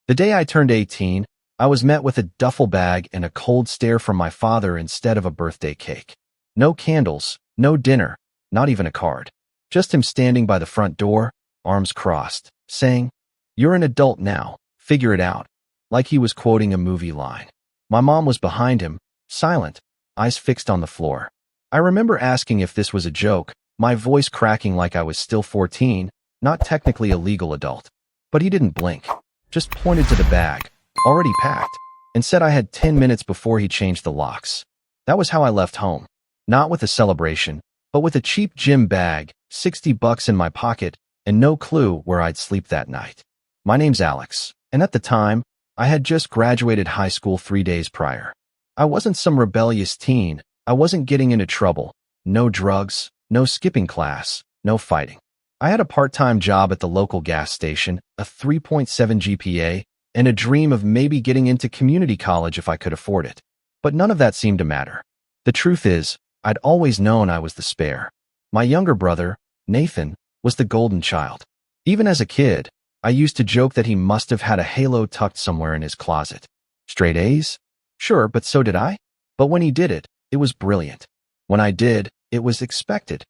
The day I turned 18, I was met with a duffel bag and a cold stare from my father instead of a birthday cake. No candles, no dinner, not even a card. Just him standing by the front door, arms crossed, saying, "You're an adult now, figure it out," like he was quoting a movie line. My mom was behind him, silent, eyes fixed on the floor. I remember asking if this was a joke, my voice cracking like I was still 14, not technically a legal adult. But he didn't blink, just pointed to the bag, already packed, and said I had 10 minutes before he changed the locks. That was how I left home. Not with a celebration, but with a cheap gym bag, $60 in my pocket, and no clue where I'd sleep that night. My name's Alex, and at the time, I had just graduated high school 3 days prior. I wasn't some rebellious teen. I wasn't getting into trouble. No drugs, no skipping class, no fighting. I had a part-time job at the local gas station, a 3.7 GPA, and a dream of maybe getting into community college if I could afford it. But none of that seemed to matter. The truth is, I'd always known I was the spare. My younger brother, Nathan, was the golden child. Even as a kid, I used to joke that he must have had a halo tucked somewhere in his closet. Straight A's? Sure, but so did I. But when he did it, it was brilliant. When I did, it was expected.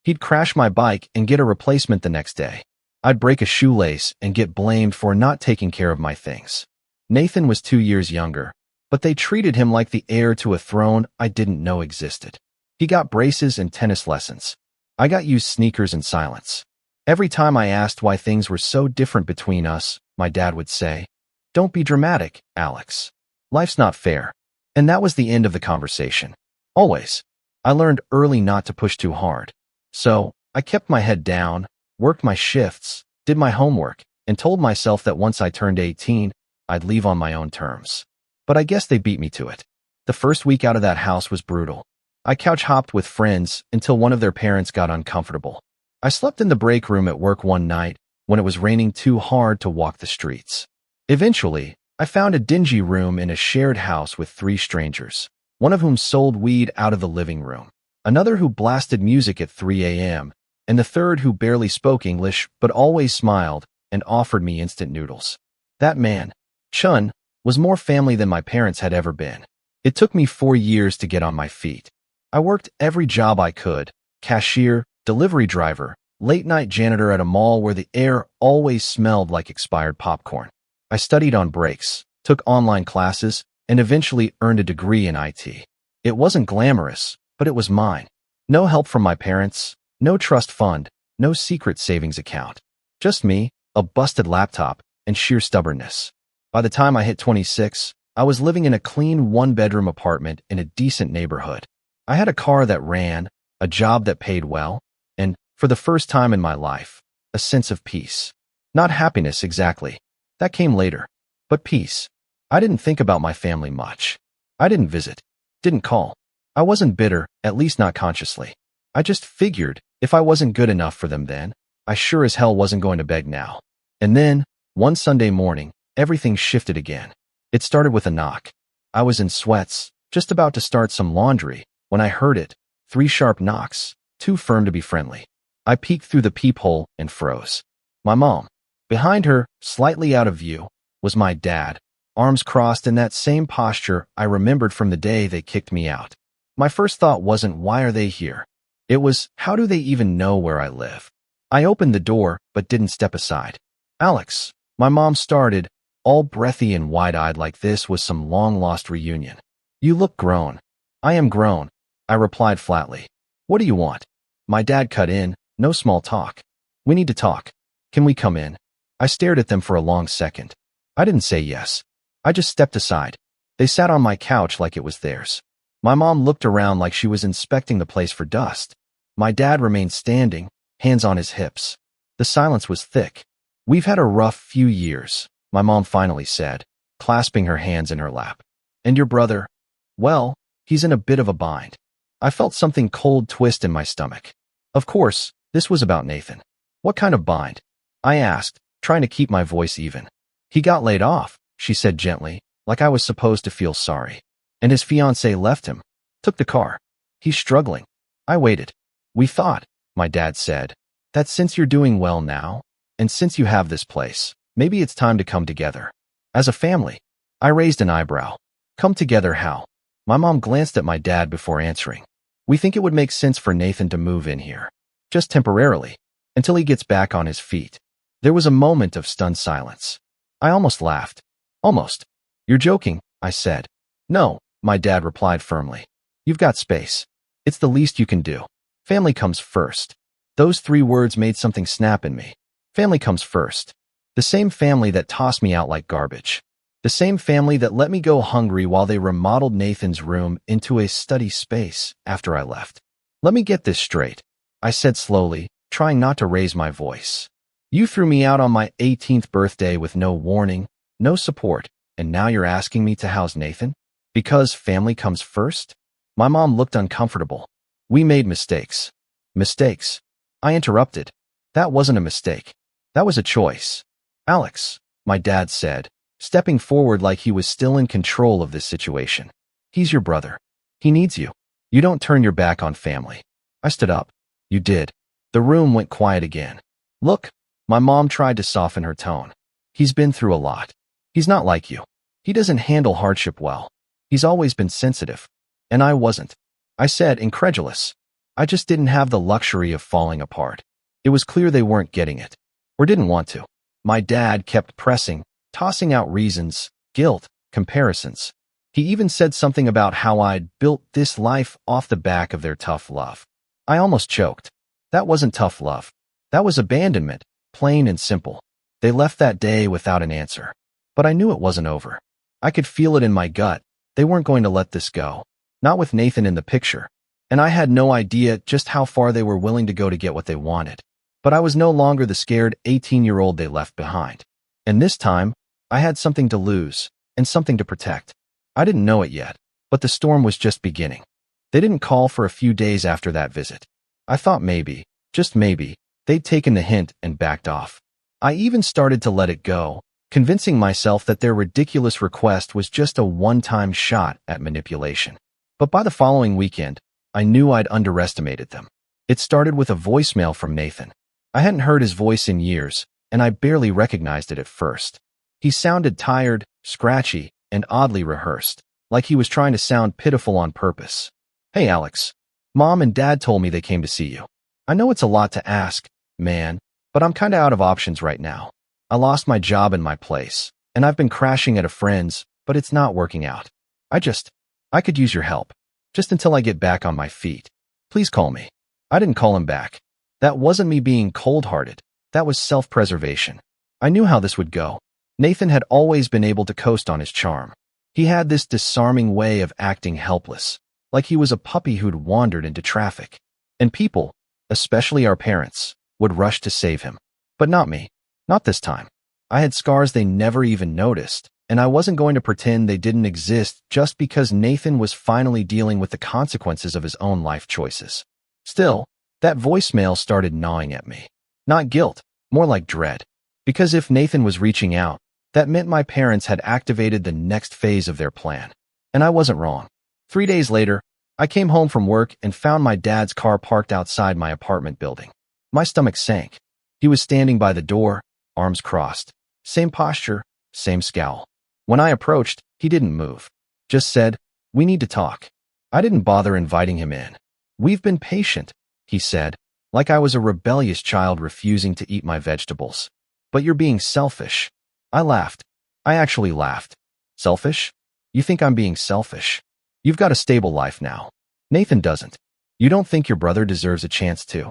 He'd crash my bike and get a replacement the next day. I'd break a shoelace and get blamed for not taking care of my things. Nathan was 2 years younger, but they treated him like the heir to a throne I didn't know existed. He got braces and tennis lessons. I got used sneakers and silence. Every time I asked why things were so different between us, my dad would say, "Don't be dramatic, Alex. Life's not fair." And that was the end of the conversation. Always. I learned early not to push too hard. So, I kept my head down, worked my shifts, did my homework, and told myself that once I turned 18, I'd leave on my own terms. But I guess they beat me to it. The first week out of that house was brutal. I couch hopped with friends until one of their parents got uncomfortable. I slept in the break room at work one night when it was raining too hard to walk the streets. Eventually, I found a dingy room in a shared house with 3 strangers, one of whom sold weed out of the living room, another who blasted music at 3 a.m., and the third who barely spoke English but always smiled and offered me instant noodles. That man, Chun, was more family than my parents had ever been. It took me 4 years to get on my feet. I worked every job I could: cashier, delivery driver, late-night janitor at a mall where the air always smelled like expired popcorn. I studied on breaks, took online classes, and eventually earned a degree in IT. It wasn't glamorous, but it was mine. No help from my parents, no trust fund, no secret savings account. Just me, a busted laptop, and sheer stubbornness. By the time I hit 26, I was living in a clean 1-bedroom apartment in a decent neighborhood. I had a car that ran, a job that paid well, and, for the first time in my life, a sense of peace. Not happiness exactly. That came later. But peace. I didn't think about my family much. I didn't visit. Didn't call. I wasn't bitter, at least not consciously. I just figured, if I wasn't good enough for them then, I sure as hell wasn't going to beg now. And then, one Sunday morning, everything shifted again. It started with a knock. I was in sweats, just about to start some laundry, when I heard it. 3 sharp knocks, too firm to be friendly. I peeked through the peephole and froze. My mom. Behind her, slightly out of view, was my dad, arms crossed in that same posture I remembered from the day they kicked me out. My first thought wasn't, why are they here? It was, how do they even know where I live? I opened the door, but didn't step aside. "Alex," my mom started, all breathy and wide-eyed like this was some long-lost reunion. "You look grown." "I am grown," I replied flatly. "What do you want?" My dad cut in, "No small talk. We need to talk. Can we come in?" I stared at them for a long second. I didn't say yes. I just stepped aside. They sat on my couch like it was theirs. My mom looked around like she was inspecting the place for dust. My dad remained standing, hands on his hips. The silence was thick. "We've had a rough few years," my mom finally said, clasping her hands in her lap. "And your brother? Well, he's in a bit of a bind." I felt something cold twist in my stomach. Of course, this was about Nathan. "What kind of bind?" I asked, trying to keep my voice even. "He got laid off," she said gently, like I was supposed to feel sorry. "And his fiancée left him. Took the car. He's struggling." I waited. "We thought," my dad said, "that since you're doing well now, and since you have this place, maybe it's time to come together." As a family. I raised an eyebrow. Come together how? My mom glanced at my dad before answering. We think it would make sense for Nathan to move in here. Just temporarily. Until he gets back on his feet. There was a moment of stunned silence. I almost laughed. Almost. You're joking, I said. No, my dad replied firmly. You've got space. It's the least you can do. Family comes first. Those 3 words made something snap in me. Family comes first. The same family that tossed me out like garbage. The same family that let me go hungry while they remodeled Nathan's room into a study space after I left. Let me get this straight, I said slowly, trying not to raise my voice. You threw me out on my 18th birthday with no warning, no support, and now you're asking me to house Nathan? Because family comes first? My mom looked uncomfortable. We made mistakes. Mistakes. I interrupted. That wasn't a mistake. That was a choice. Alex, my dad said, stepping forward like he was still in control of this situation. He's your brother. He needs you. You don't turn your back on family. I stood up. You did. The room went quiet again. Look, my mom tried to soften her tone. He's been through a lot. He's not like you. He doesn't handle hardship well. He's always been sensitive. And I wasn't. I said, incredulous. I just didn't have the luxury of falling apart. It was clear they weren't getting it. Or didn't want to. My dad kept pressing, tossing out reasons, guilt, comparisons. He even said something about how I'd built this life off the back of their tough love. I almost choked. That wasn't tough love. That was abandonment, plain and simple. They left that day without an answer. But I knew it wasn't over. I could feel it in my gut. They weren't going to let this go. Not with Nathan in the picture. And I had no idea just how far they were willing to go to get what they wanted. But I was no longer the scared 18-year-old they left behind. And this time, I had something to lose and something to protect. I didn't know it yet, but the storm was just beginning. They didn't call for a few days after that visit. I thought maybe, just maybe, they'd taken the hint and backed off. I even started to let it go, convincing myself that their ridiculous request was just a one-time shot at manipulation. But by the following weekend, I knew I'd underestimated them. It started with a voicemail from Nathan. I hadn't heard his voice in years, and I barely recognized it at first. He sounded tired, scratchy, and oddly rehearsed, like he was trying to sound pitiful on purpose. Hey Alex, Mom and Dad told me they came to see you. I know it's a lot to ask, man, but I'm kinda out of options right now. I lost my job and my place, and I've been crashing at a friend's, but it's not working out. I could use your help, just until I get back on my feet. Please call me. I didn't call him back. That wasn't me being cold-hearted. That was self-preservation. I knew how this would go. Nathan had always been able to coast on his charm. He had this disarming way of acting helpless, like he was a puppy who'd wandered into traffic. And people, especially our parents, would rush to save him. But not me. Not this time. I had scars they never even noticed, and I wasn't going to pretend they didn't exist just because Nathan was finally dealing with the consequences of his own life choices. Still, that voicemail started gnawing at me. Not guilt, more like dread. Because if Nathan was reaching out, that meant my parents had activated the next phase of their plan. And I wasn't wrong. 3 days later, I came home from work and found my dad's car parked outside my apartment building. My stomach sank. He was standing by the door, arms crossed. Same posture, same scowl. When I approached, he didn't move. Just said, "We need to talk." I didn't bother inviting him in. "We've been patient," he said, like I was a rebellious child refusing to eat my vegetables. "But you're being selfish." I laughed. I actually laughed. Selfish? You think I'm being selfish? You've got a stable life now. Nathan doesn't. You don't think your brother deserves a chance to?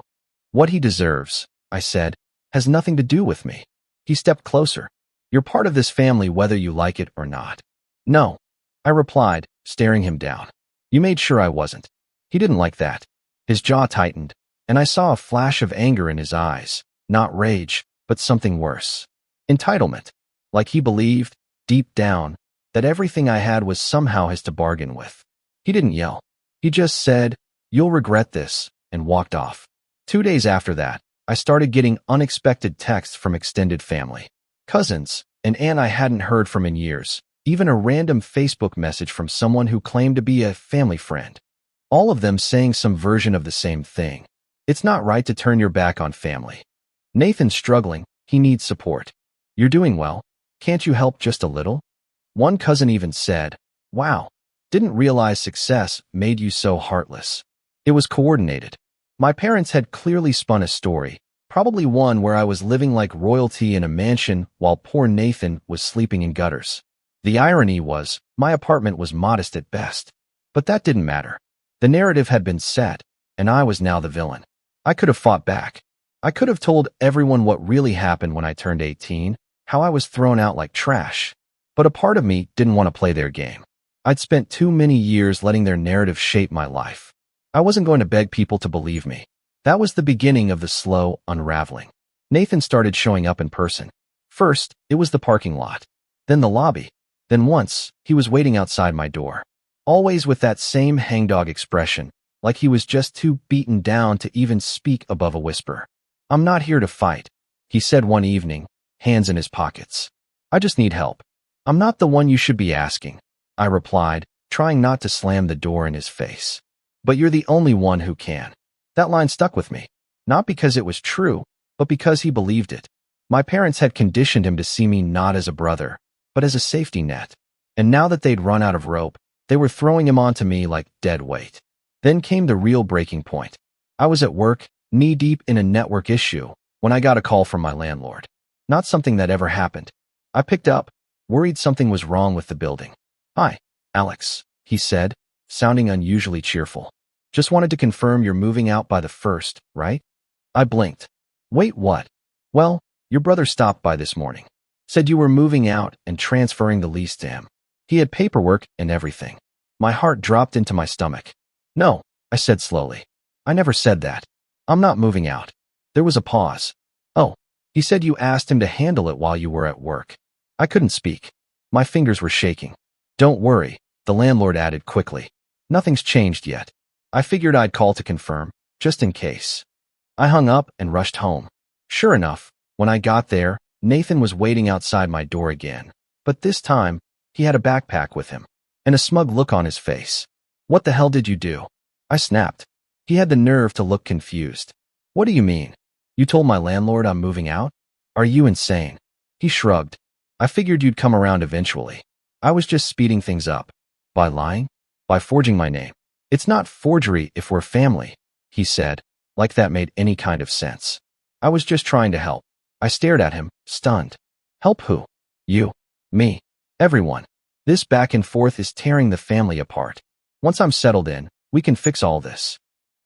What he deserves, I said, has nothing to do with me. He stepped closer. You're part of this family whether you like it or not. No, I replied, staring him down. You made sure I wasn't. He didn't like that. His jaw tightened, and I saw a flash of anger in his eyes, not rage, but something worse. Entitlement. Like he believed, deep down, that everything I had was somehow his to bargain with. He didn't yell. He just said, "You'll regret this," and walked off. 2 days after that, I started getting unexpected texts from extended family. Cousins, an aunt I hadn't heard from in years, even a random Facebook message from someone who claimed to be a family friend. All of them saying some version of the same thing. It's not right to turn your back on family. Nathan's struggling, he needs support. You're doing well. Can't you help just a little? One cousin even said, wow, didn't realize success made you so heartless. It was coordinated. My parents had clearly spun a story, probably one where I was living like royalty in a mansion while poor Nathan was sleeping in gutters. The irony was, my apartment was modest at best. But that didn't matter. The narrative had been set, and I was now the villain. I could have fought back. I could have told everyone what really happened when I turned 18, how I was thrown out like trash. But a part of me didn't want to play their game. I'd spent too many years letting their narrative shape my life. I wasn't going to beg people to believe me. That was the beginning of the slow unraveling. Nathan started showing up in person. First, it was the parking lot. Then the lobby. Then once, he was waiting outside my door. Always with that same hangdog expression, like he was just too beaten down to even speak above a whisper. I'm not here to fight, he said one evening, hands in his pockets. I just need help. I'm not the one you should be asking, I replied, trying not to slam the door in his face. But you're the only one who can. That line stuck with me, not because it was true, but because he believed it. My parents had conditioned him to see me not as a brother, but as a safety net. And now that they'd run out of rope, they were throwing him onto me like dead weight. Then came the real breaking point. I was at work, knee-deep in a network issue, when I got a call from my landlord. Not something that ever happened. I picked up, worried something was wrong with the building. Hi, Alex, he said, sounding unusually cheerful. Just wanted to confirm you're moving out by the 1st, right? I blinked. Wait, what? Well, your brother stopped by this morning. Said you were moving out and transferring the lease to him. He had paperwork and everything. My heart dropped into my stomach. No, I said slowly. I never said that. I'm not moving out. There was a pause. Oh, he said you asked him to handle it while you were at work. I couldn't speak. My fingers were shaking. Don't worry, the landlord added quickly. Nothing's changed yet. I figured I'd call to confirm, just in case. I hung up and rushed home. Sure enough, when I got there, Nathan was waiting outside my door again. But this time, he had a backpack with him, and a smug look on his face. What the hell did you do? I snapped. He had the nerve to look confused. What do you mean? You told my landlord I'm moving out? Are you insane? He shrugged. I figured you'd come around eventually. I was just speeding things up. By lying? By forging my name. It's not forgery if we're family, he said, like that made any kind of sense. I was just trying to help. I stared at him, stunned. Help who? You. Me. Everyone. This back and forth is tearing the family apart. Once I'm settled in, we can fix all this.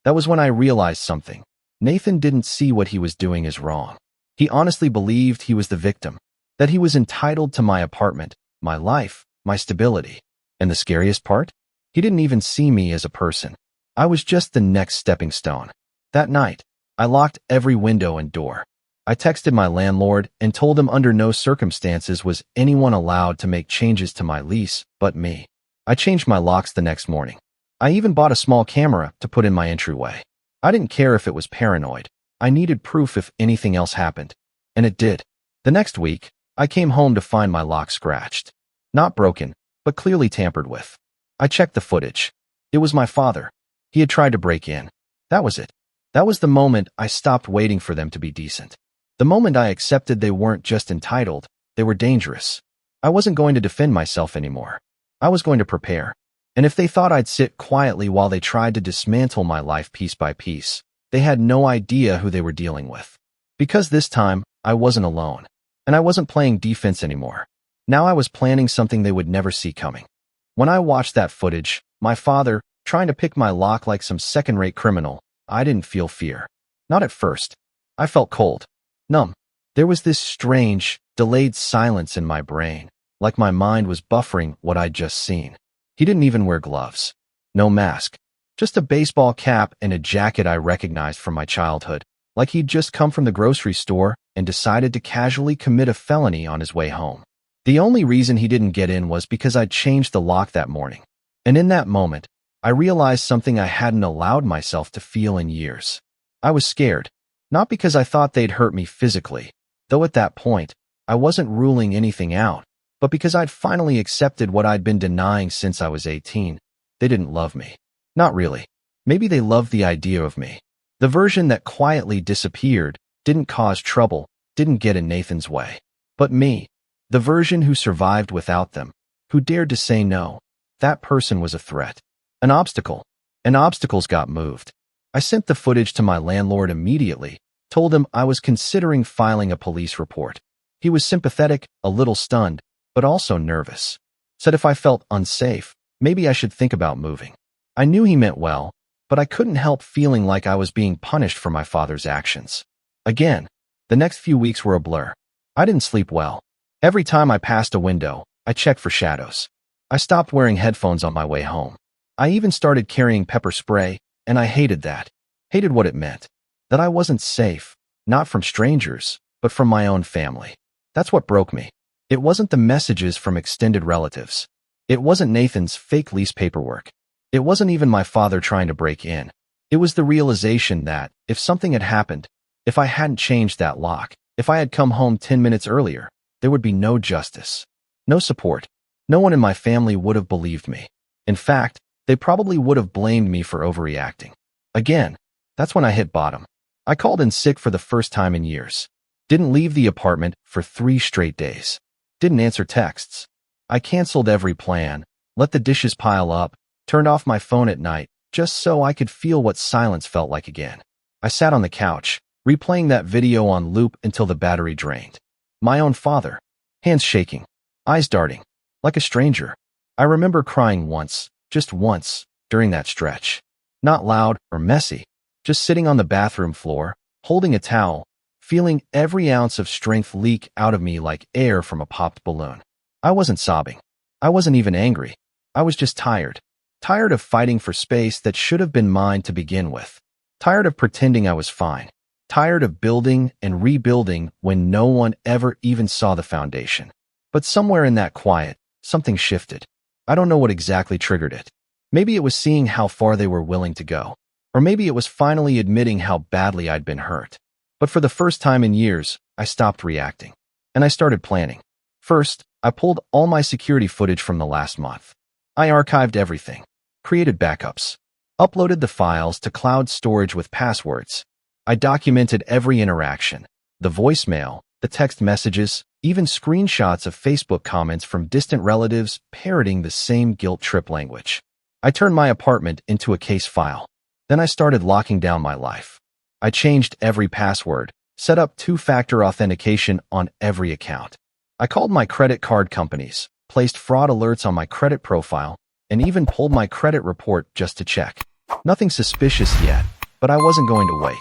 That was when I realized something. Nathan didn't see what he was doing as wrong. He honestly believed he was the victim, that he was entitled to my apartment, my life, my stability. And the scariest part? He didn't even see me as a person. I was just the next stepping stone. That night, I locked every window and door. I texted my landlord and told him under no circumstances was anyone allowed to make changes to my lease but me. I changed my locks the next morning. I even bought a small camera to put in my entryway. I didn't care if it was paranoid. I needed proof if anything else happened. And it did. The next week, I came home to find my lock scratched. Not broken, but clearly tampered with. I checked the footage. It was my father. He had tried to break in. That was it. That was the moment I stopped waiting for them to be decent. The moment I accepted they weren't just entitled, they were dangerous. I wasn't going to defend myself anymore. I was going to prepare. And if they thought I'd sit quietly while they tried to dismantle my life piece by piece, they had no idea who they were dealing with. Because this time, I wasn't alone. And I wasn't playing defense anymore. Now I was planning something they would never see coming. When I watched that footage, my father, trying to pick my lock like some second-rate criminal, I didn't feel fear. Not at first. I felt cold. Numb. There was this strange, delayed silence in my brain, like my mind was buffering what I'd just seen. He didn't even wear gloves. No mask. Just a baseball cap and a jacket I recognized from my childhood, like he'd just come from the grocery store and decided to casually commit a felony on his way home. The only reason he didn't get in was because I'd changed the lock that morning. And in that moment, I realized something I hadn't allowed myself to feel in years. I was scared. Not because I thought they'd hurt me physically, though at that point, I wasn't ruling anything out, but because I'd finally accepted what I'd been denying since I was 18. They didn't love me. Not really. Maybe they loved the idea of me. The version that quietly disappeared, didn't cause trouble, didn't get in Nathan's way. But me, The version who survived without them, who dared to say no. That person was a threat. An obstacle. And obstacles got moved. I sent the footage to my landlord immediately, told him I was considering filing a police report. He was sympathetic, a little stunned, but also nervous. Said if I felt unsafe, maybe I should think about moving. I knew he meant well, but I couldn't help feeling like I was being punished for my father's actions. Again, the next few weeks were a blur. I didn't sleep well. Every time I passed a window, I checked for shadows. I stopped wearing headphones on my way home. I even started carrying pepper spray, and I hated that. Hated what it meant. That I wasn't safe, not from strangers, but from my own family. That's what broke me. It wasn't the messages from extended relatives. It wasn't Nathan's fake lease paperwork. It wasn't even my father trying to break in. It was the realization that, if something had happened, if I hadn't changed that lock, if I had come home 10 minutes earlier, there would be no justice. No support. No one in my family would have believed me. In fact, they probably would have blamed me for overreacting. Again, that's when I hit bottom. I called in sick for the first time in years. Didn't leave the apartment for 3 straight days. Didn't answer texts. I canceled every plan, let the dishes pile up, turned off my phone at night, just so I could feel what silence felt like again. I sat on the couch, replaying that video on loop until the battery drained. My own father. Hands shaking. Eyes darting. Like a stranger. I remember crying once, just once, during that stretch. Not loud or messy. Just sitting on the bathroom floor, holding a towel, feeling every ounce of strength leak out of me like air from a popped balloon. I wasn't sobbing. I wasn't even angry. I was just tired. Tired of fighting for space that should have been mine to begin with. Tired of pretending I was fine. Tired of building and rebuilding when no one ever even saw the foundation. But somewhere in that quiet, something shifted. I don't know what exactly triggered it. Maybe it was seeing how far they were willing to go. Or maybe it was finally admitting how badly I'd been hurt. But for the first time in years, I stopped reacting. And I started planning. First, I pulled all my security footage from the last month. I archived everything. Created backups. Uploaded the files to cloud storage with passwords. I documented every interaction, the voicemail, the text messages, even screenshots of Facebook comments from distant relatives parroting the same guilt trip language. I turned my apartment into a case file. Then I started locking down my life. I changed every password, set up 2-factor authentication on every account. I called my credit card companies, placed fraud alerts on my credit profile, and even pulled my credit report just to check. Nothing suspicious yet, but I wasn't going to wait.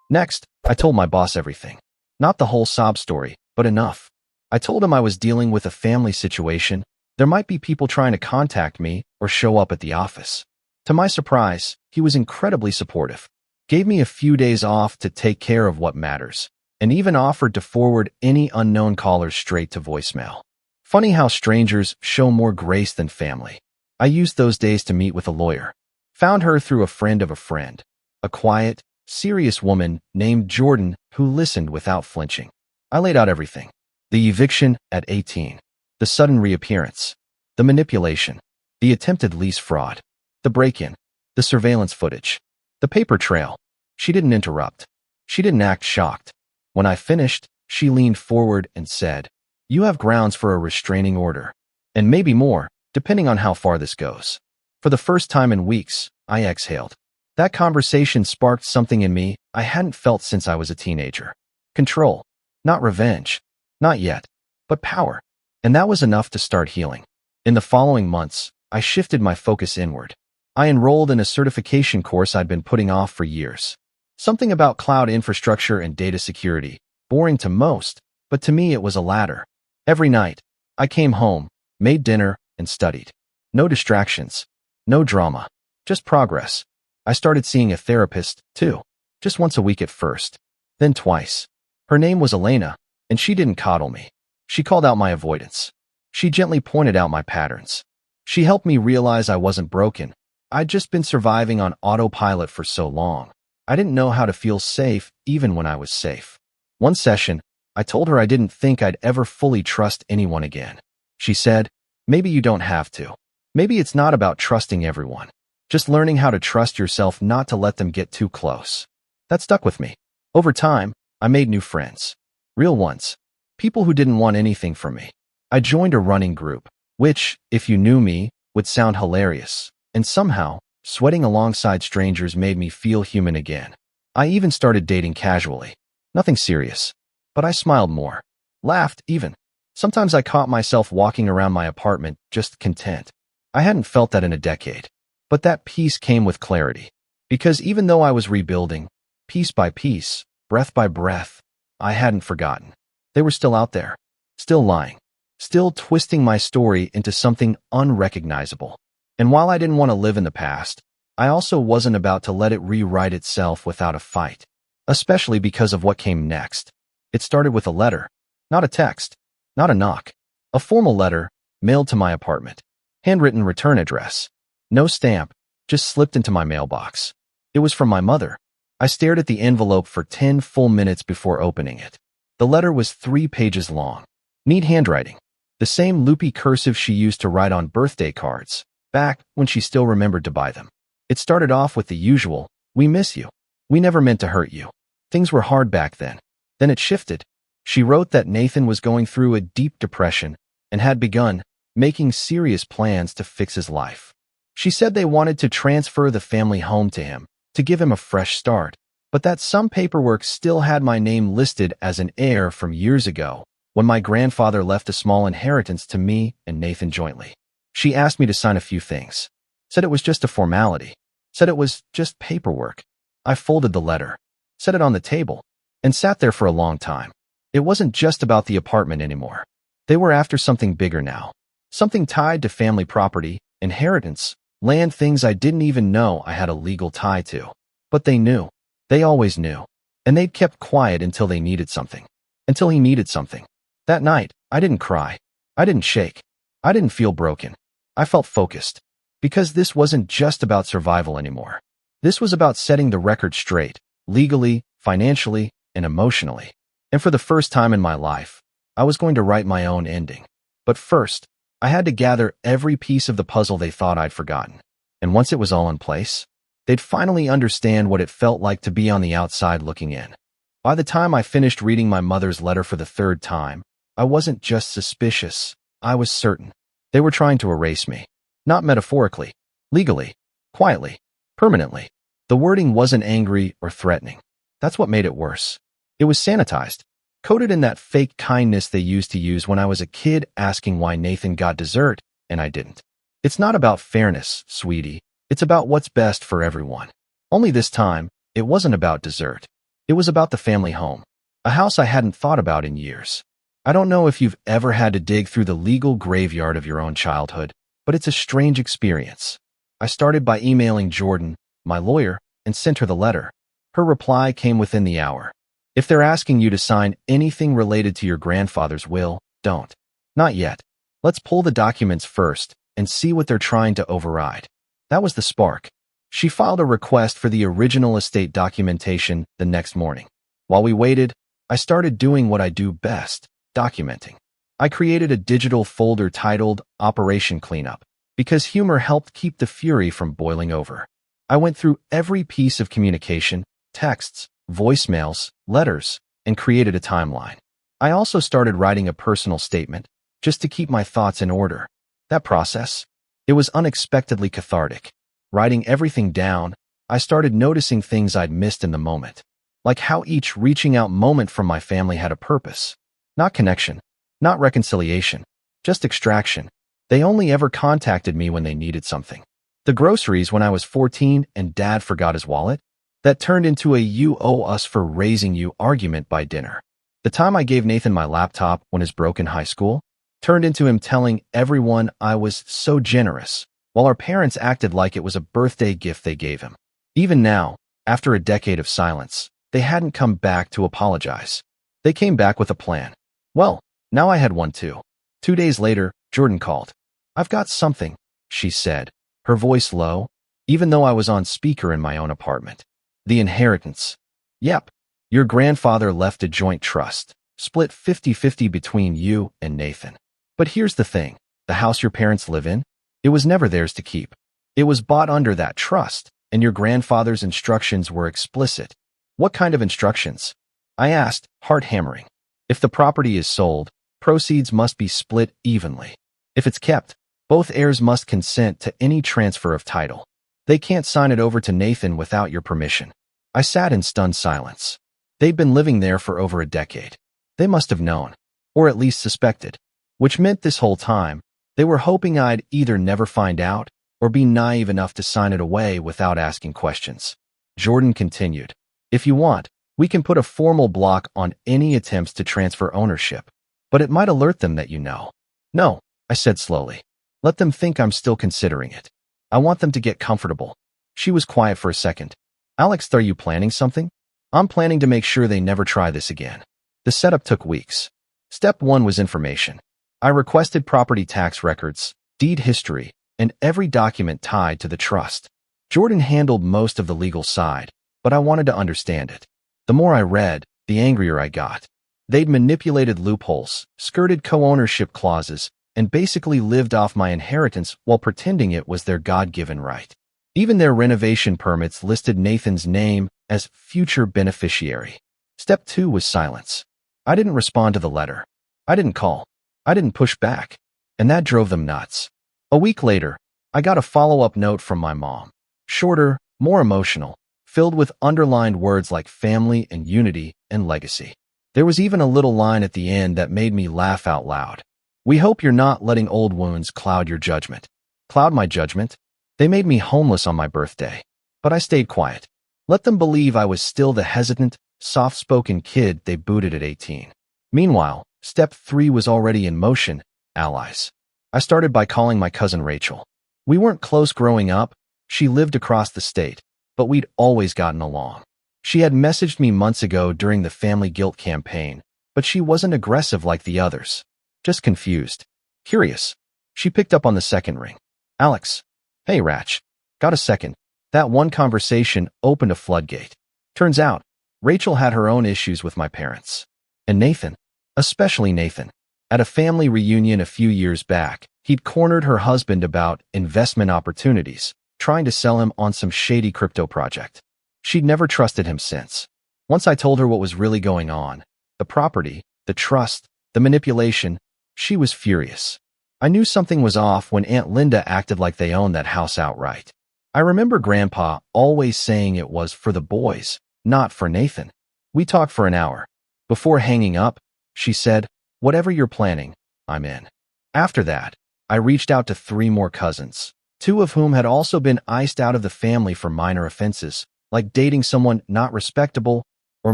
Next, I told my boss everything. Not the whole sob story, but enough. I told him I was dealing with a family situation. There might be people trying to contact me or show up at the office. To my surprise, he was incredibly supportive. Gave me a few days off to take care of what matters, and even offered to forward any unknown callers straight to voicemail. Funny how strangers show more grace than family. I used those days to meet with a lawyer. Found her through a friend of a friend. A quiet, serious woman named Jordan who listened without flinching. I laid out everything. The eviction at 18. The sudden reappearance. The manipulation. The attempted lease fraud. The break-in. The surveillance footage. The paper trail. She didn't interrupt. She didn't act shocked. When I finished, she leaned forward and said, "You have grounds for a restraining order. And maybe more, depending on how far this goes." For the first time in weeks, I exhaled. That conversation sparked something in me I hadn't felt since I was a teenager. Control. Not revenge. Not yet. But power. And that was enough to start healing. In the following months, I shifted my focus inward. I enrolled in a certification course I'd been putting off for years. Something about cloud infrastructure and data security. Boring to most, but to me it was a ladder. Every night, I came home, made dinner, and studied. No distractions. No drama. Just progress. I started seeing a therapist, too. Just once a week at first. Then twice. Her name was Elena, and she didn't coddle me. She called out my avoidance. She gently pointed out my patterns. She helped me realize I wasn't broken. I'd just been surviving on autopilot for so long. I didn't know how to feel safe even when I was safe. One session, I told her I didn't think I'd ever fully trust anyone again. She said, "Maybe you don't have to. Maybe it's not about trusting everyone. Just learning how to trust yourself not to let them get too close." That stuck with me. Over time, I made new friends. Real ones. People who didn't want anything from me. I joined a running group, which, if you knew me, would sound hilarious. And somehow, sweating alongside strangers made me feel human again. I even started dating casually. Nothing serious. But I smiled more. Laughed, even. Sometimes I caught myself walking around my apartment, just content. I hadn't felt that in a decade. But that peace came with clarity. Because even though I was rebuilding, piece by piece, breath by breath, I hadn't forgotten. They were still out there. Still lying. Still twisting my story into something unrecognizable. And while I didn't want to live in the past, I also wasn't about to let it rewrite itself without a fight. Especially because of what came next. It started with a letter. Not a text. Not a knock. A formal letter, mailed to my apartment. Handwritten return address. No stamp, just slipped into my mailbox. It was from my mother. I stared at the envelope for 10 full minutes before opening it. The letter was 3 pages long. Neat handwriting. The same loopy cursive she used to write on birthday cards, back when she still remembered to buy them. It started off with the usual, "We miss you. We never meant to hurt you. Things were hard back then." Then it shifted. She wrote that Nathan was going through a deep depression and had begun making serious plans to fix his life. She said they wanted to transfer the family home to him, to give him a fresh start, but that some paperwork still had my name listed as an heir from years ago, when my grandfather left a small inheritance to me and Nathan jointly. She asked me to sign a few things. Said it was just a formality. Said it was just paperwork. I folded the letter, set it on the table, and sat there for a long time. It wasn't just about the apartment anymore. They were after something bigger now. Something tied to family property, inheritance, land, things I didn't even know I had a legal tie to. But they knew. They always knew. And they'd kept quiet until they needed something. Until he needed something. That night, I didn't cry. I didn't shake. I didn't feel broken. I felt focused. Because this wasn't just about survival anymore. This was about setting the record straight, legally, financially, and emotionally. And for the first time in my life, I was going to write my own ending. But first, I had to gather every piece of the puzzle they thought I'd forgotten. And once it was all in place, they'd finally understand what it felt like to be on the outside looking in. By the time I finished reading my mother's letter for the 3rd time, I wasn't just suspicious, I was certain. They were trying to erase me. Not metaphorically, legally, quietly, permanently. The wording wasn't angry or threatening. That's what made it worse. It was sanitized, coated in that fake kindness they used to use when I was a kid asking why Nathan got dessert and I didn't. It's not about fairness, sweetie. It's about what's best for everyone. Only this time, it wasn't about dessert. It was about the family home, a house I hadn't thought about in years. I don't know if you've ever had to dig through the legal graveyard of your own childhood, but it's a strange experience. I started by emailing Jordan, my lawyer, and sent her the letter. Her reply came within the hour. If they're asking you to sign anything related to your grandfather's will, don't. Not yet. Let's pull the documents first and see what they're trying to override. That was the spark. She filed a request for the original estate documentation the next morning. While we waited, I started doing what I do best, documenting. I created a digital folder titled Operation Cleanup, because humor helped keep the fury from boiling over. I went through every piece of communication, texts, voicemails, letters, and created a timeline. I also started writing a personal statement, just to keep my thoughts in order. That process, it was unexpectedly cathartic. Writing everything down, I started noticing things I'd missed in the moment. Like how each reaching out moment from my family had a purpose. Not connection, not reconciliation, just extraction. They only ever contacted me when they needed something. The groceries when I was 14 and Dad forgot his wallet. That turned into a "you owe us for raising you" argument by dinner. The time I gave Nathan my laptop when his broke in high school turned into him telling everyone I was so generous, while our parents acted like it was a birthday gift they gave him. Even now, after a decade of silence, they hadn't come back to apologize. They came back with a plan. Well, now I had one too. 2 days later, Jordan called. "I've got something," she said, her voice low, even though I was on speaker in my own apartment. "The inheritance. Yep, your grandfather left a joint trust, split 50-50 between you and Nathan. But here's the thing, the house your parents live in, it was never theirs to keep. It was bought under that trust, and your grandfather's instructions were explicit." "What kind of instructions?" I asked, heart hammering. "If the property is sold, Proceeds must be split evenly. If it's kept, both heirs must consent to any transfer of title. They can't sign it over to Nathan without your permission. I sat in stunned silence. They'd been living there for over a decade. They must have known, or at least suspected, which meant this whole time, they were hoping I'd either never find out or be naive enough to sign it away without asking questions. Jordan continued, "If you want, we can put a formal block on any attempts to transfer ownership, but it might alert them that you know." "No," I said slowly. "Let them think I'm still considering it. I want them to get comfortable." She was quiet for a second. "Alex, are you planning something?" "I'm planning to make sure they never try this again." The setup took weeks. Step 1 was information. I requested property tax records, deed history, and every document tied to the trust. Jordan handled most of the legal side, but I wanted to understand it. The more I read, the angrier I got. They'd manipulated loopholes, skirted co-ownership clauses, and basically lived off my inheritance while pretending it was their God-given right. Even their renovation permits listed Nathan's name as future beneficiary. Step 2 was silence. I didn't respond to the letter. I didn't call. I didn't push back. And that drove them nuts. A week later, I got a follow-up note from my mom. Shorter, more emotional, filled with underlined words like family and unity and legacy. There was even a little line at the end that made me laugh out loud. "We hope you're not letting old wounds cloud your judgment." Cloud my judgment? They made me homeless on my birthday. But I stayed quiet. Let them believe I was still the hesitant, soft-spoken kid they booted at 18. Meanwhile, step 3 was already in motion: allies. I started by calling my cousin Rachel. We weren't close growing up. She lived across the state, but we'd always gotten along. She had messaged me months ago during the family guilt campaign, but she wasn't aggressive like the others. Just confused. Curious. She picked up on the second ring. "Alex. Hey, Ratch. Got a second?" That one conversation opened a floodgate. Turns out, Rachel had her own issues with my parents. And Nathan. Especially Nathan. At a family reunion a few years back, he'd cornered her husband about investment opportunities, trying to sell him on some shady crypto project. She'd never trusted him since. Once I told her what was really going on, the property, the trust, the manipulation, she was furious. I knew something was off when Aunt Linda acted like they owned that house outright. I remember Grandpa always saying it was for the boys, not for Nathan. We talked for an hour. Before hanging up, she said, "Whatever you're planning, I'm in." After that, I reached out to 3 more cousins, 2 of whom had also been iced out of the family for minor offenses, like dating someone not respectable or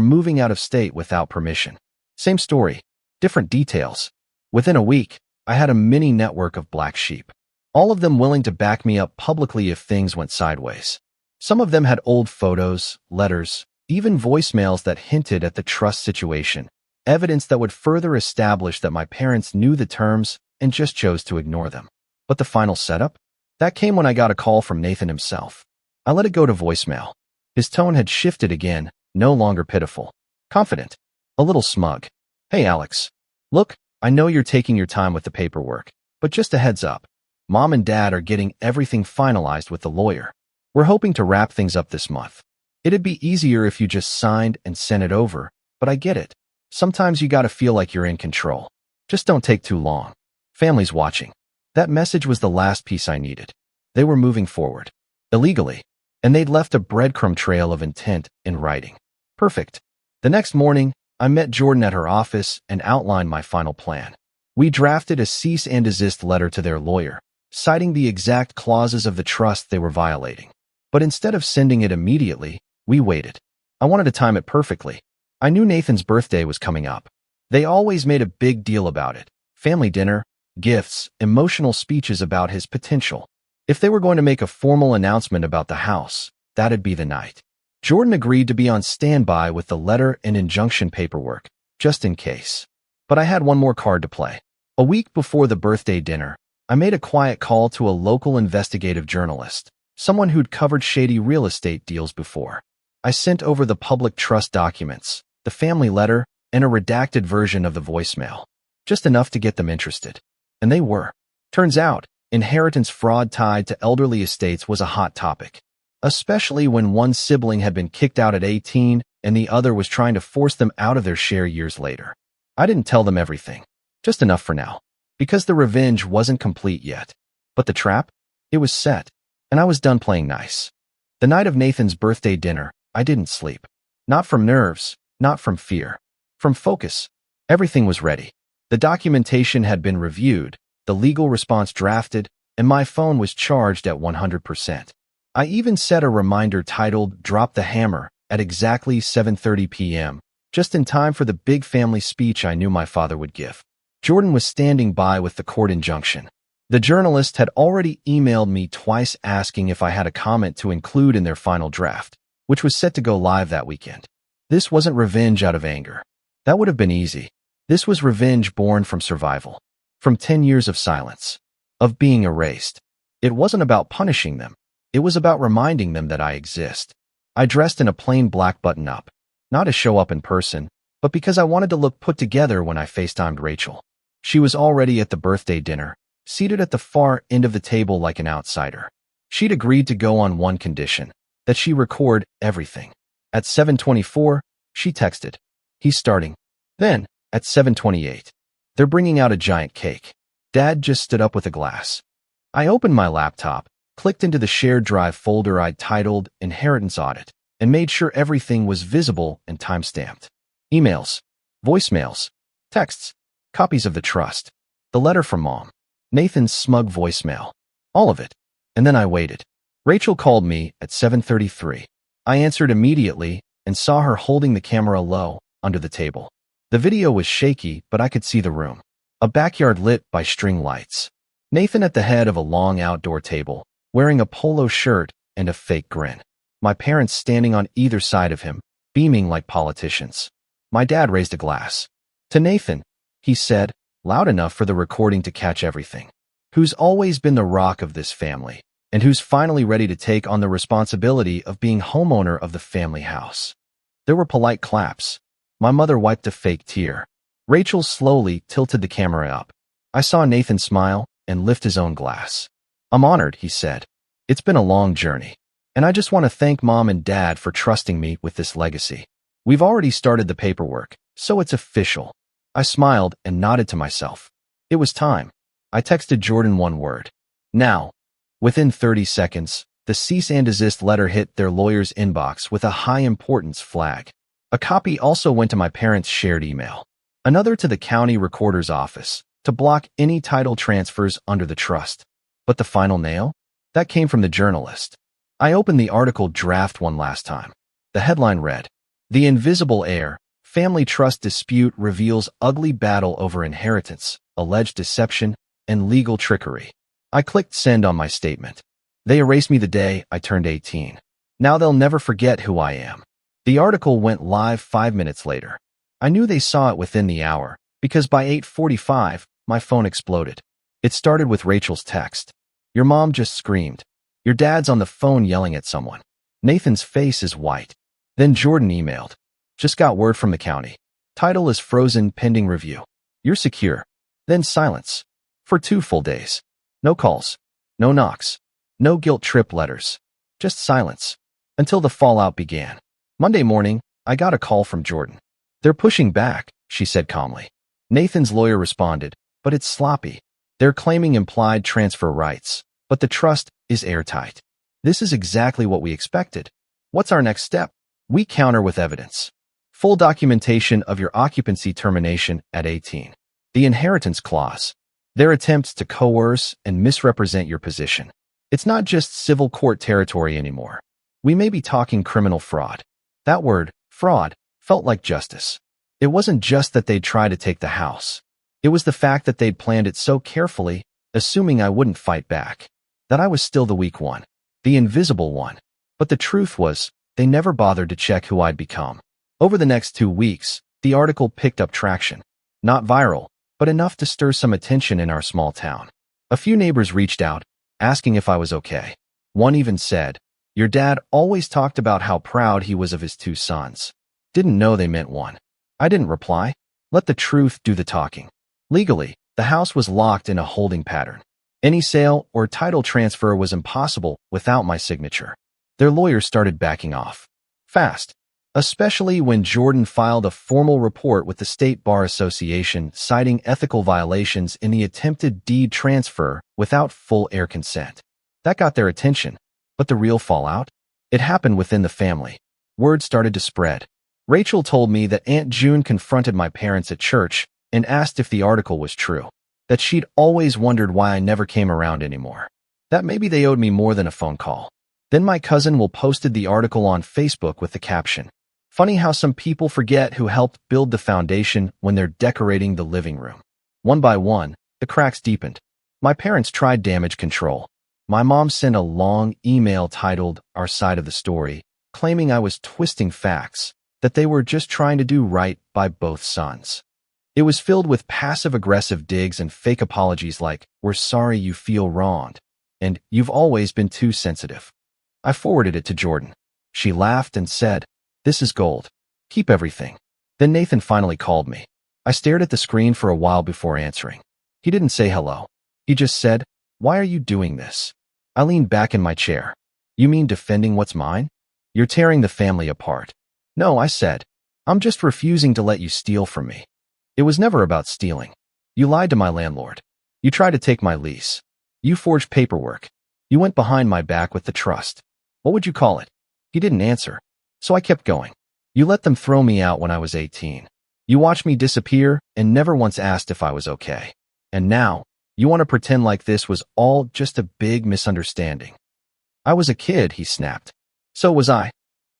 moving out of state without permission. Same story, different details. Within a week, I had a mini network of black sheep, all of them willing to back me up publicly if things went sideways. Some of them had old photos, letters, even voicemails that hinted at the trust situation, evidence that would further establish that my parents knew the terms and just chose to ignore them. But the final setup? That came when I got a call from Nathan himself. I let it go to voicemail. His tone had shifted again, no longer pitiful. Confident. A little smug. "Hey, Alex. Look, I know you're taking your time with the paperwork, but just a heads up. Mom and Dad are getting everything finalized with the lawyer. We're hoping to wrap things up this month. It'd be easier if you just signed and sent it over, but I get it. Sometimes you gotta feel like you're in control. Just don't take too long. Family's watching." That message was the last piece I needed. They were moving forward. Illegally. And they'd left a breadcrumb trail of intent in writing. Perfect. The next morning, I met Jordan at her office and outlined my final plan. We drafted a cease and desist letter to their lawyer, citing the exact clauses of the trust they were violating. But instead of sending it immediately, we waited. I wanted to time it perfectly. I knew Nathan's birthday was coming up. They always made a big deal about it. Family dinner, gifts, emotional speeches about his potential. If they were going to make a formal announcement about the house, that'd be the night. Jordan agreed to be on standby with the letter and injunction paperwork, just in case. But I had one more card to play. A week before the birthday dinner, I made a quiet call to a local investigative journalist, someone who'd covered shady real estate deals before. I sent over the public trust documents, the family letter, and a redacted version of the voicemail. Just enough to get them interested. And they were. Turns out, inheritance fraud tied to elderly estates was a hot topic, especially when one sibling had been kicked out at 18 and the other was trying to force them out of their share years later. I didn't tell them everything. Just enough for now. Because the revenge wasn't complete yet. But the trap? It was set. And I was done playing nice. The night of Nathan's birthday dinner, I didn't sleep. Not from nerves, not from fear. From focus. Everything was ready. The documentation had been reviewed, the legal response drafted, and my phone was charged at 100%. I even set a reminder titled "Drop the Hammer" at exactly 7:30 p.m., just in time for the big family speech I knew my father would give. Jordan was standing by with the court injunction. The journalist had already emailed me twice asking if I had a comment to include in their final draft, which was set to go live that weekend. This wasn't revenge out of anger. That would have been easy. This was revenge born from survival. From 10 years of silence. Of being erased. It wasn't about punishing them. It was about reminding them that I exist. I dressed in a plain black button-up. Not to show up in person, but because I wanted to look put together when I FaceTimed Rachel. She was already at the birthday dinner, seated at the far end of the table like an outsider. She'd agreed to go on one condition, that she record everything. At 7:24, she texted, "He's starting." Then, at 7:28, "They're bringing out a giant cake." Dad just stood up with a glass. I opened my laptop, clicked into the shared drive folder I'd titled Inheritance Audit, and made sure everything was visible and time-stamped. Emails, voicemails, texts, copies of the trust, the letter from Mom, Nathan's smug voicemail, all of it. And then I waited. Rachel called me at 7:33. I answered immediately and saw her holding the camera low, under the table. The video was shaky, but I could see the room. A backyard lit by string lights. Nathan at the head of a long outdoor table, wearing a polo shirt and a fake grin. My parents standing on either side of him, beaming like politicians. My dad raised a glass. "To Nathan," he said, loud enough for the recording to catch everything. "Who's always been the rock of this family, and who's finally ready to take on the responsibility of being homeowner of the family house." There were polite claps. My mother wiped a fake tear. Rachel slowly tilted the camera up. I saw Nathan smile and lift his own glass. "I'm honored," he said. "It's been a long journey, and I just want to thank Mom and Dad for trusting me with this legacy. We've already started the paperwork, so it's official." I smiled and nodded to myself. It was time. I texted Jordan one word. "Now." Within 30 seconds, the cease and desist letter hit their lawyer's inbox with a high-importance flag. A copy also went to my parents' shared email. Another to the county recorder's office, to block any title transfers under the trust. But the final nail? That came from the journalist. I opened the article draft one last time. The headline read, "The Invisible Heir, Family Trust Dispute Reveals Ugly Battle Over Inheritance, Alleged Deception, and Legal Trickery." I clicked send on my statement. They erased me the day I turned 18. Now they'll never forget who I am. The article went live 5 minutes later. I knew they saw it within the hour, because by 8:45, my phone exploded. It started with Rachel's text. "Your mom just screamed. Your dad's on the phone yelling at someone. Nathan's face is white." Then Jordan emailed. "Just got word from the county. Title is frozen pending review. You're secure." Then silence. For 2 full days. No calls. No knocks. No guilt trip letters. Just silence. Until the fallout began. Monday morning, I got a call from Jordan. "They're pushing back," she said calmly. Nathan's lawyer responded, "But it's sloppy. They're claiming implied transfer rights, but the trust is airtight." This is exactly what we expected. What's our next step? We counter with evidence. Full documentation of your occupancy termination at 18. The inheritance clause. Their attempts to coerce and misrepresent your position. It's not just civil court territory anymore. We may be talking criminal fraud. That word, fraud, felt like justice. It wasn't just that they'd try to take the house. It was the fact that they'd planned it so carefully, assuming I wouldn't fight back. That I was still the weak one. The invisible one. But the truth was, they never bothered to check who I'd become. Over the next 2 weeks, the article picked up traction. Not viral, but enough to stir some attention in our small town. A few neighbors reached out, asking if I was okay. One even said, "Your dad always talked about how proud he was of his 2 sons. Didn't know they meant one." I didn't reply. Let the truth do the talking. Legally, the house was locked in a holding pattern. Any sale or title transfer was impossible without my signature. Their lawyers started backing off. Fast. especially when Jordan filed a formal report with the State Bar Association citing ethical violations in the attempted deed transfer without full heir consent. That got their attention. But the real fallout? It happened within the family. Word started to spread. Rachel told me that Aunt June confronted my parents at church and asked if the article was true, that she'd always wondered why I never came around anymore, that maybe they owed me more than a phone call. Then my cousin Will posted the article on Facebook with the caption, "Funny how some people forget who helped build the foundation when they're decorating the living room." One by one, the cracks deepened. My parents tried damage control. My mom sent a long email titled "Our Side of the Story," claiming I was twisting facts, that they were just trying to do right by both sons. It was filled with passive-aggressive digs and fake apologies like, "We're sorry you feel wronged," and "You've always been too sensitive." I forwarded it to Jordan. She laughed and said, "This is gold. Keep everything." Then Nathan finally called me. I stared at the screen for a while before answering. He didn't say hello. He just said, "Why are you doing this?" I leaned back in my chair. "You mean defending what's mine? You're tearing the family apart." "No," I said. "I'm just refusing to let you steal from me." "It was never about stealing. You lied to my landlord. You tried to take my lease. You forged paperwork. You went behind my back with the trust. What would you call it?" He didn't answer, so I kept going. "You let them throw me out when I was 18. You watched me disappear and never once asked if I was okay. And now, you want to pretend like this was all just a big misunderstanding." "I was a kid," he snapped. "So was I.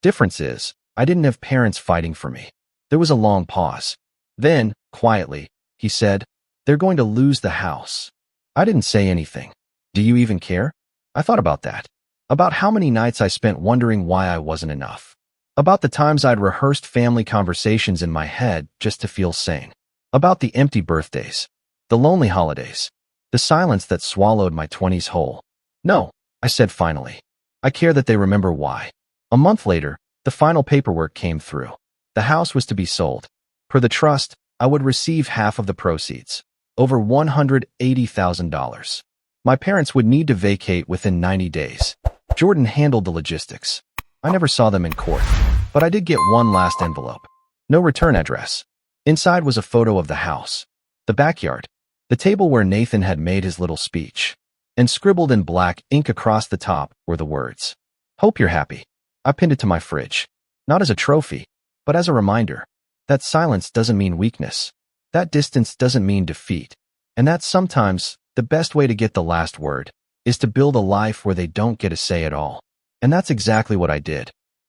Difference is, I didn't have parents fighting for me." There was a long pause. Then, quietly, he said, "They're going to lose the house." I didn't say anything. "Do you even care?" I thought about that. About how many nights I spent wondering why I wasn't enough. About the times I'd rehearsed family conversations in my head just to feel sane. About the empty birthdays. The lonely holidays. The silence that swallowed my 20s whole. "No," I said finally. "I care that they remember why." A month later, the final paperwork came through. The house was to be sold. Per the trust, I would receive half of the proceeds, over $180,000. My parents would need to vacate within 90 days. Jordan handled the logistics. I never saw them in court, but I did get one last envelope. No return address. Inside was a photo of the house, the backyard, the table where Nathan had made his little speech, and scribbled in black ink across the top were the words, "Hope you're happy." I pinned it to my fridge, not as a trophy, but as a reminder that silence doesn't mean weakness, that distance doesn't mean defeat, and that sometimes the best way to get the last word is to build a life where they don't get a say at all. And that's exactly what I did.